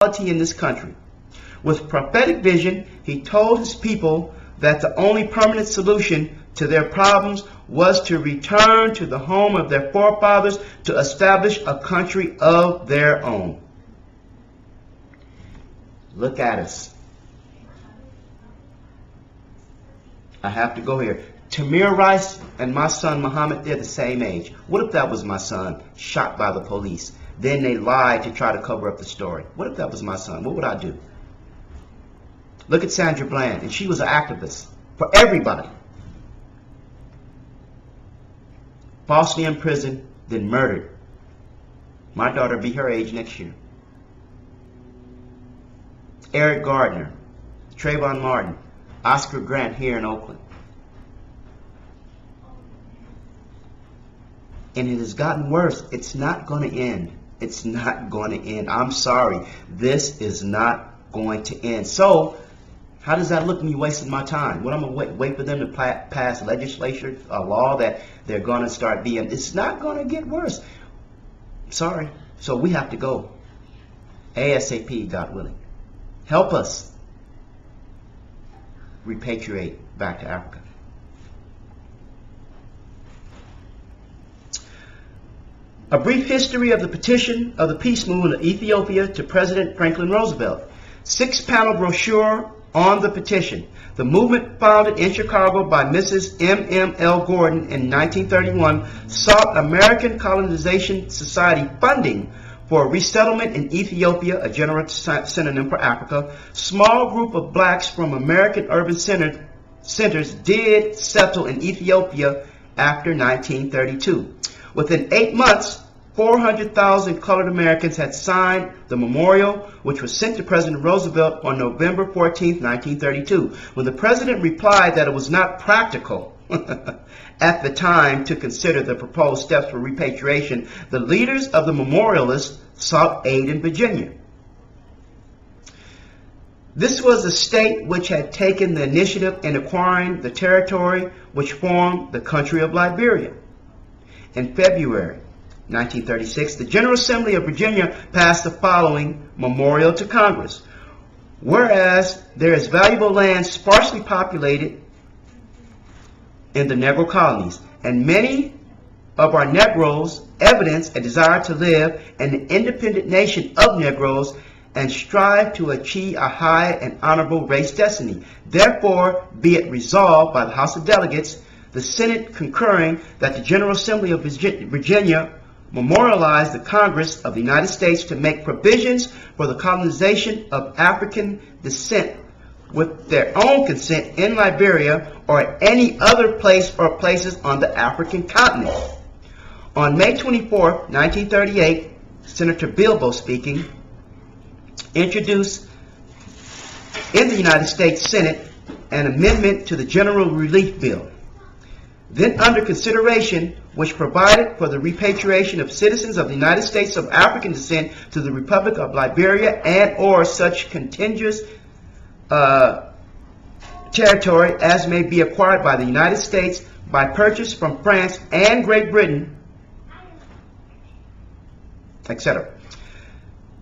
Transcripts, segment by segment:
in this country. With prophetic vision, he told his people that the only permanent solution to their problems was to return to the home of their forefathers to establish a country of their own. Look at us. I have to go here. Tamir Rice and my son Muhammad, they're the same age. What if that was my son shot by the police? Then they lied to try to cover up the story. What if that was my son? What would I do? Look at Sandra Bland, and she was an activist for everybody. Falsely imprisoned, then murdered. My daughter will be her age next year. Eric Gardner, Trayvon Martin, Oscar Grant here in Oakland. And it has gotten worse. It's not going to end. It's not going to end. I'm sorry. This is not going to end. So, how does that look me wasting my time? What I'm going to wait for them to pass legislation, a law that they're going to start being. It's not going to get worse. Sorry. So we have to go. ASAP, God willing. Help us repatriate back to Africa. A brief history of the petition of the peace movement of Ethiopia to President Franklin Roosevelt. 6-panel brochure on the petition. The movement, founded in Chicago by Mrs. M.M.L. Gordon in 1931, sought American Colonization Society funding for resettlement in Ethiopia, a general synonym for Africa. Small group of blacks from American urban centers did settle in Ethiopia after 1932. Within 8 months, 400,000 colored Americans had signed the memorial, which was sent to President Roosevelt on November 14, 1932. When the president replied that it was not practical at the time to consider the proposed steps for repatriation, the leaders of the memorialists sought aid in Virginia. This was a state which had taken the initiative in acquiring the territory which formed the country of Liberia. In February 1936, the General Assembly of Virginia passed the following memorial to Congress. Whereas there is valuable land sparsely populated in the Negro colonies, and many of our Negroes evidence a desire to live in an independent nation of Negroes and strive to achieve a high and honorable race destiny. Therefore, be it resolved by the House of Delegates, the Senate concurring, that the General Assembly of Virginia memorialize the Congress of the United States to make provisions for the colonization of African descent with their own consent in Liberia or at any other place or places on the African continent. On May 24, 1938, Senator Bilbo speaking, introduced in the United States Senate an amendment to the General Relief Bill, then under consideration, which provided for the repatriation of citizens of the United States of African descent to the Republic of Liberia and or such contiguous territory as may be acquired by the United States by purchase from France and Great Britain, etc.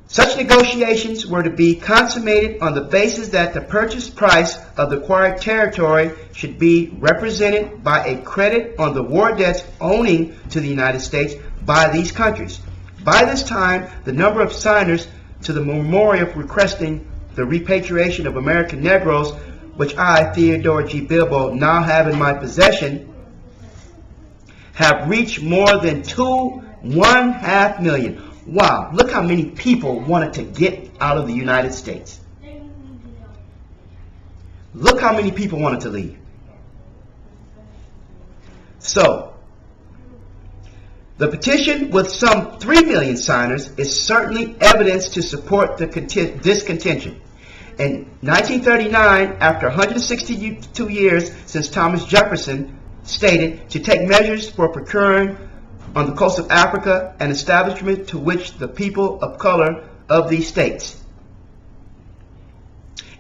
Such negotiations were to be consummated on the basis that the purchase price of the acquired territory should be represented by a credit on the war debts owing to the United States by these countries. By this time, the number of signers to the memorial requesting the repatriation of American Negroes, which I, Theodore G. Bilbo, now have in my possession, have reached more than 1/2 million. Wow, look how many people wanted to get out of the United States. Look how many people wanted to leave. So, the petition with some 3 million signers is certainly evidence to support this contention. In 1939, after 162 years since Thomas Jefferson stated to take measures for procuring on the coast of Africa an establishment to which the people of color of these states.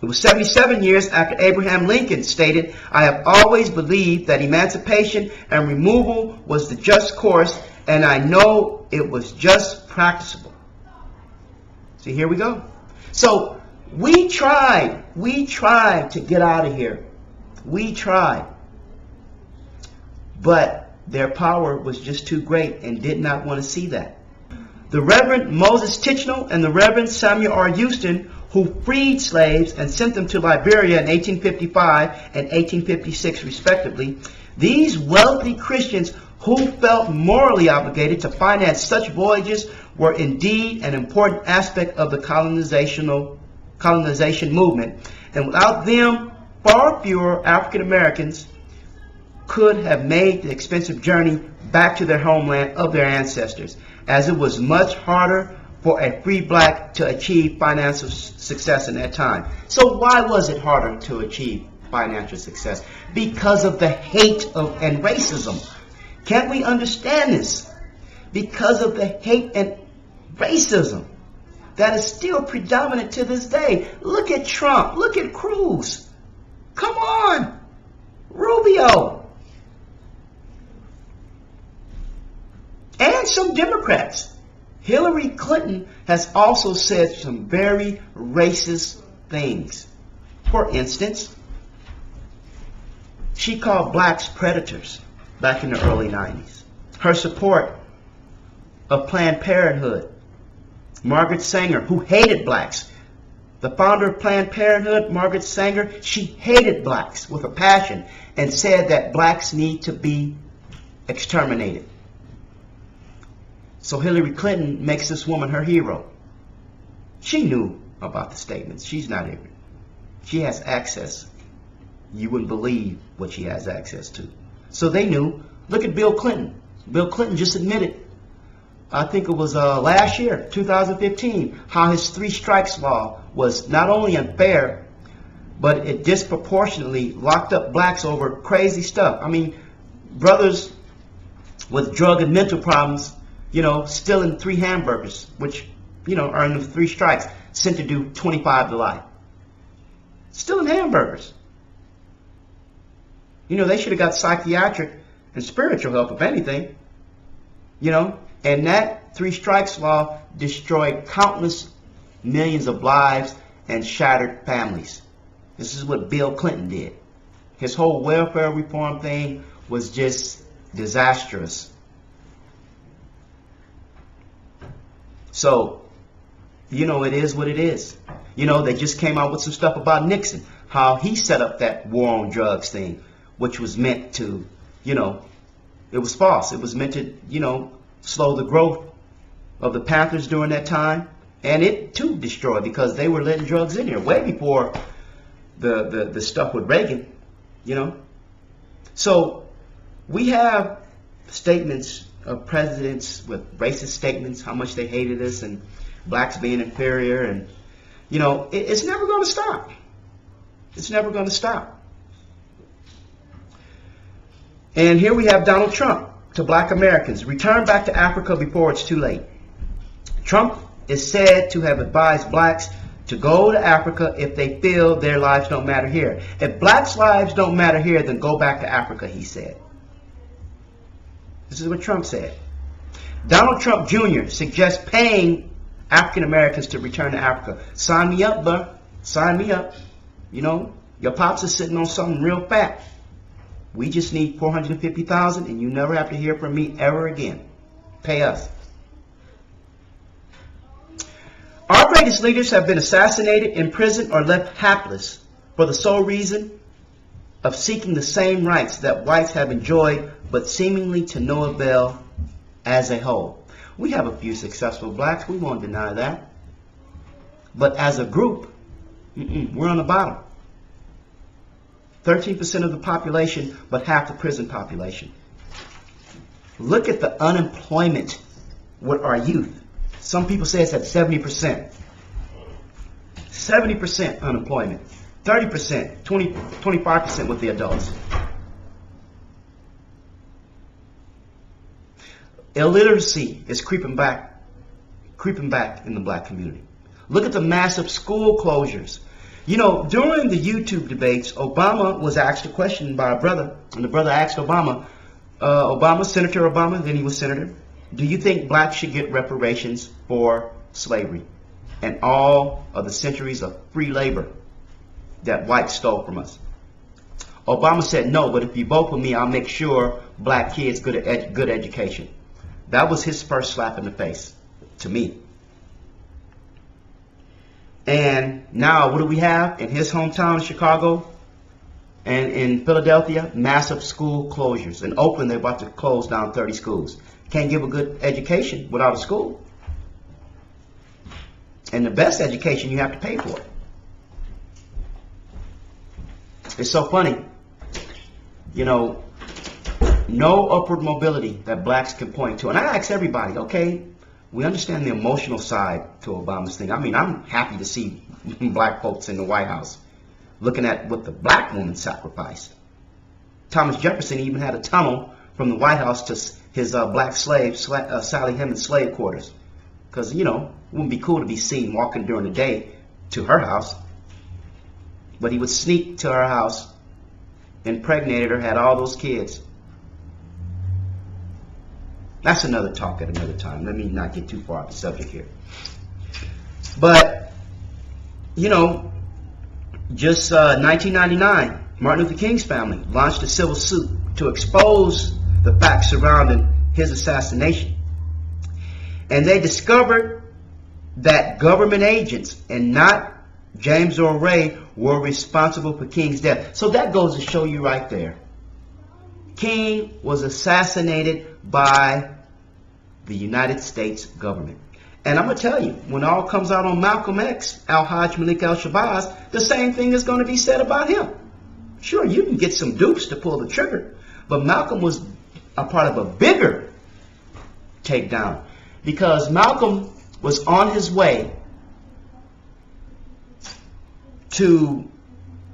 It was 77 years after Abraham Lincoln stated, "I have always believed that emancipation and removal was the just course, and I know it was just practicable." See, here we go. So we tried to get out of here. We tried. But their power was just too great and did not want to see that. The Reverend Moses Tichenor and the Reverend Samuel R. Houston, who freed slaves and sent them to Liberia in 1855 and 1856 respectively, these wealthy Christians who felt morally obligated to finance such voyages were indeed an important aspect of the colonization movement, and without them, far fewer African Americans could have made the expensive journey back to their homeland of their ancestors, as it was much harder for a free black to achieve financial success in that time. So why was it harder to achieve financial success? Because of the hate and racism. Can't we understand this? Because of the hate and racism that is still predominant to this day. Look at Trump. Look at Cruz. Come on. Rubio. And some Democrats. Hillary Clinton has also said some very racist things. For instance, she called blacks predators back in the early 90s. Her support of Planned Parenthood. Margaret Sanger, who hated blacks. The founder of Planned Parenthood, Margaret Sanger, she hated blacks with a passion and said that blacks need to be exterminated. So Hillary Clinton makes this woman her hero. She knew about the statements. She's not ignorant. She has access. You wouldn't believe what she has access to. So they knew. Look at Bill Clinton. Bill Clinton just admitted, I think it was last year, 2015, how his 3 strikes law was not only unfair, but it disproportionately locked up blacks over crazy stuff. I mean, brothers with drug and mental problems, stealing 3 hamburgers, which, earned them 3 strikes, sent to do 25 to life. Stealing hamburgers. They should have got psychiatric and spiritual help, if anything. And that 3 strikes law destroyed countless millions of lives and shattered families. This is what Bill Clinton did. His whole welfare reform thing was just disastrous. So, it is what it is. They just came out with some stuff about Nixon, how he set up that war on drugs thing, which was meant to, it was false. It was meant to, slow the growth of the Panthers during that time. And it, too, destroyed because they were letting drugs in here way before the stuff with Reagan, So we have statements of presidents with racist statements, how much they hated us and blacks being inferior. And, it's never going to stop. It's never going to stop. And here we have Donald Trump to black Americans. Return back to Africa before it's too late. Trump is said to have advised blacks to go to Africa if they feel their lives don't matter here. If blacks' lives don't matter here, then go back to Africa, he said. This is what Trump said. Donald Trump Jr. suggests paying African Americans to return to Africa. Sign me up, bro. Sign me up. Your pops is sitting on something real fat. We just need $450,000 and you never have to hear from me ever again. Pay us. Our greatest leaders have been assassinated, imprisoned, or left hapless for the sole reason of seeking the same rights that whites have enjoyed, but seemingly to no avail as a whole. We have a few successful blacks. We won't deny that. But as a group, we're on the bottom. 13% of the population, but half the prison population. Look at the unemployment with our youth. Some people say it's at 70%. 70% unemployment. 30%, 25% with the adults. Illiteracy is creeping back in the black community. Look at the massive school closures. During the YouTube debates, Obama was asked a question by a brother, and the brother asked Senator Obama, then he was senator, do you think blacks should get reparations for slavery? and all of the centuries of free labor that whites stole from us. Obama said no, but if you vote for me, I'll make sure black kids get good education. That was his first slap in the face to me. And now what do we have in his hometown, Chicago, and in Philadelphia? Massive school closures. In Oakland, they're about to close down 30 schools. Can't give a good education without a school. And the best education, you have to pay for it. It's so funny. You know, no upward mobility that blacks can point to. And I ask everybody, okay, we understand the emotional side to Obama's thing. I mean, I'm happy to see black folks in the White House looking at what the black woman sacrificed. Thomas Jefferson even had a tunnel from the White House to his black slave, Sally Hemings' slave quarters. Because, you know, it wouldn't be cool to be seen walking during the day to her house. But he would sneak to her house, impregnated her, had all those kids. That's another talk at another time. Let me not get too far off the subject here. But, you know, just 1999, Martin Luther King's family launched a civil suit to expose the facts surrounding his assassination. And they discovered that government agents and not James Earl Ray were responsible for King's death. So that goes to show you right there. King was assassinated by the United States government. And I'm going to tell you, when it all comes out on Malcolm X, Al-Hajj Malik al-Shabazz, the same thing is going to be said about him. Sure, you can get some dupes to pull the trigger, but Malcolm was a part of a bigger takedown, because Malcolm was on his way to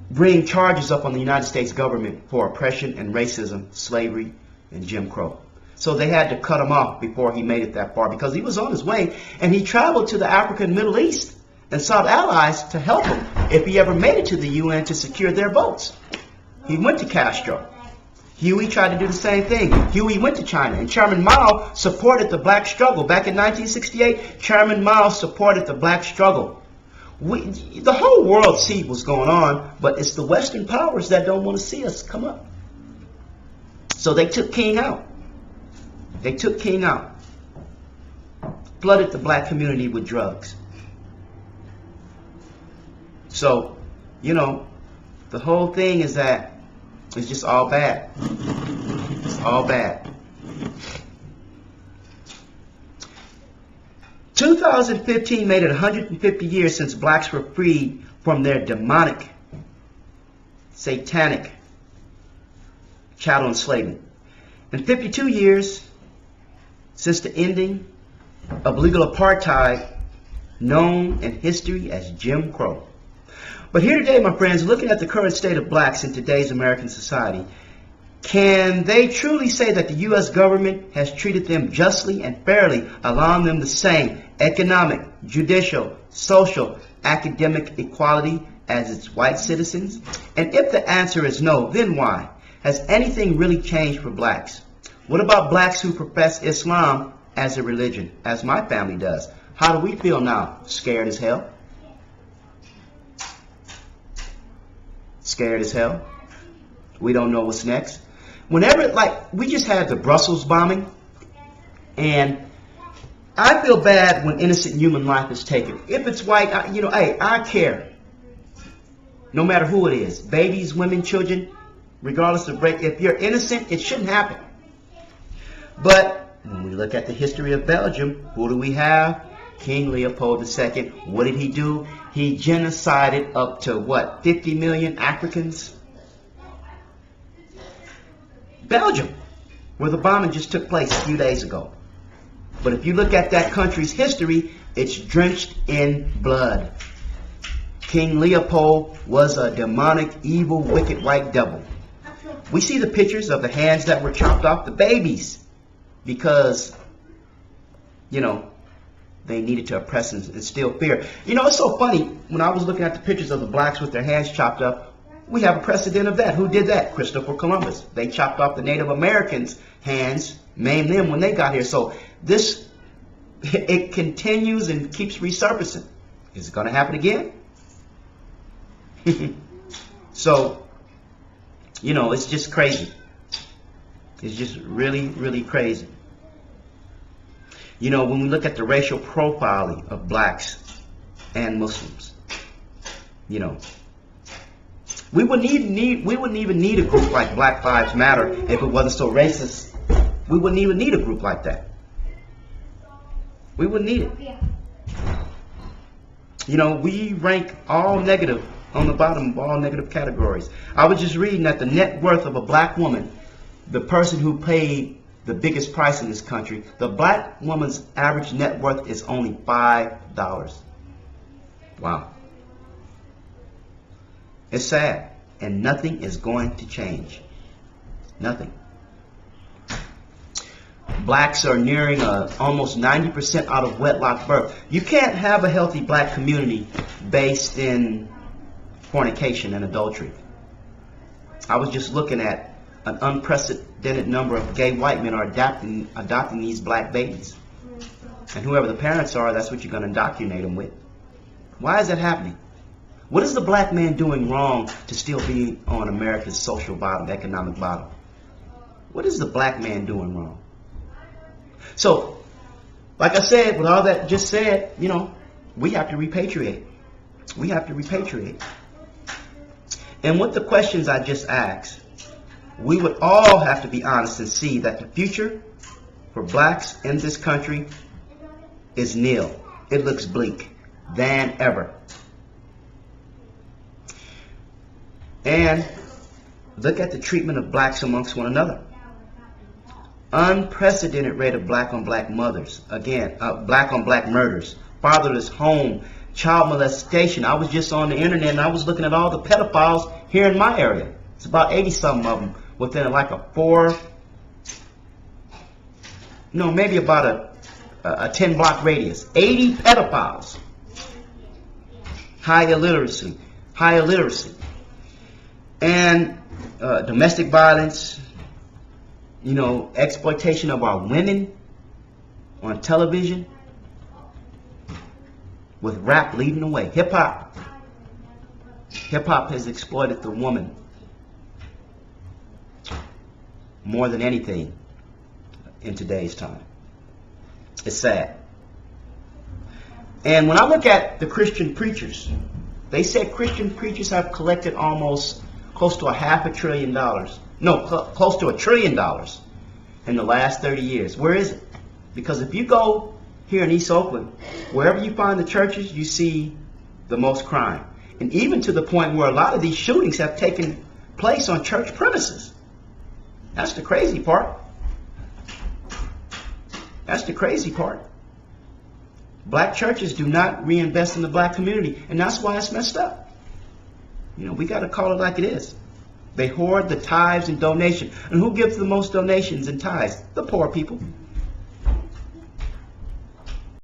bring charges up on the United States government for oppression and racism, slavery, and Jim Crow. So they had to cut him off before he made it that far, because he was on his way, and he traveled to the African and Middle East and sought allies to help him if he ever made it to the UN to secure their votes. He went to Castro. Huey tried to do the same thing. Huey went to China, and Chairman Mao supported the black struggle. Back in 1968, Chairman Mao supported the black struggle. The whole world sees what's going on, but it's the Western powers that don't want to see us come up. So they took King out. They took King out. Flooded the black community with drugs. So, you know, the whole thing is that it's just all bad. It's all bad. 2015 made it 150 years since blacks were freed from their demonic, satanic chattel enslavement. And 52 years since the ending of legal apartheid, known in history as Jim Crow. But here today, my friends, looking at the current state of blacks in today's American society, can they truly say that the U.S. government has treated them justly and fairly, allowing them the same economic, judicial, social, academic equality as its white citizens? And if the answer is no, then why? Has anything really changed for blacks? What about blacks who profess Islam as a religion, as my family does? How do we feel now? Scared as hell? Scared as hell? We don't know what's next. Whenever, like, we just had the Brussels bombing, and I feel bad when innocent human life is taken. If it's white, I care. No matter who it is, babies, women, children, regardless of race, if you're innocent, it shouldn't happen. But when we look at the history of Belgium, who do we have? King Leopold II. What did he do? He genocided up to, 50 million Africans? Belgium, where the bombing just took place a few days ago. But if you look at that country's history, it's drenched in blood. King Leopold was a demonic, evil, wicked white devil. We see the pictures of the hands that were chopped off, the babies, because, they needed to oppress and instill fear. It's so funny, when I was looking at the pictures of the blacks with their hands chopped up, we have a precedent of that. Who did that? Christopher Columbus. They chopped off the Native Americans' hands, maimed them when they got here. So it continues and keeps resurfacing. Is it going to happen again? So, you know, it's just crazy. It's just really, really crazy. You know, when we look at the racial profiling of blacks and Muslims, you know, we wouldn't even need a group like Black Lives Matter if it wasn't so racist. We wouldn't even need a group like that. We wouldn't need it. You know, we rank all negative on the bottom of all negative categories. I was just reading that the net worth of a black woman, the person who paid the biggest price in this country, the black woman's average net worth is only $5. Wow. It's sad, and nothing is going to change. Nothing. Blacks are nearing almost 90% out of wedlock birth. You can't have a healthy black community based in fornication and adultery. I was just looking at an unprecedented number of gay white men are adopting these black babies. And whoever the parents are, that's what you're going to indoctrinate them with. Why is that happening? What is the black man doing wrong to still be on America's social bottom, economic bottom? What is the black man doing wrong? So, like I said, with all that just said, you know, we have to repatriate. We have to repatriate. And with the questions I just asked, we would all have to be honest and see that the future for blacks in this country is nil. It looks bleak than ever. And look at the treatment of blacks amongst one another. Unprecedented rate of black on black mothers. Again, black on black murders. Fatherless home. Child molestation. I was just on the internet and I was looking at all the pedophiles here in my area. It's about 80-something of them within like maybe about a 10-block radius. 80 pedophiles. High illiteracy. And domestic violence, you know, exploitation of our women on television, with rap leading the way. Hip-hop. Hip-hop has exploited the woman more than anything in today's time. It's sad. And when I look at the Christian preachers, they said Christian preachers have collected almost close to $500 billion. No, close to $1 trillion in the last 30 years. Where is it? Because if you go here in East Oakland, wherever you find the churches, you see the most crime. And even to the point where a lot of these shootings have taken place on church premises. That's the crazy part. That's the crazy part. Black churches do not reinvest in the black community, and that's why it's messed up. You know, we got to call it like it is. They hoard the tithes and donation. And who gives the most donations and tithes? The poor people.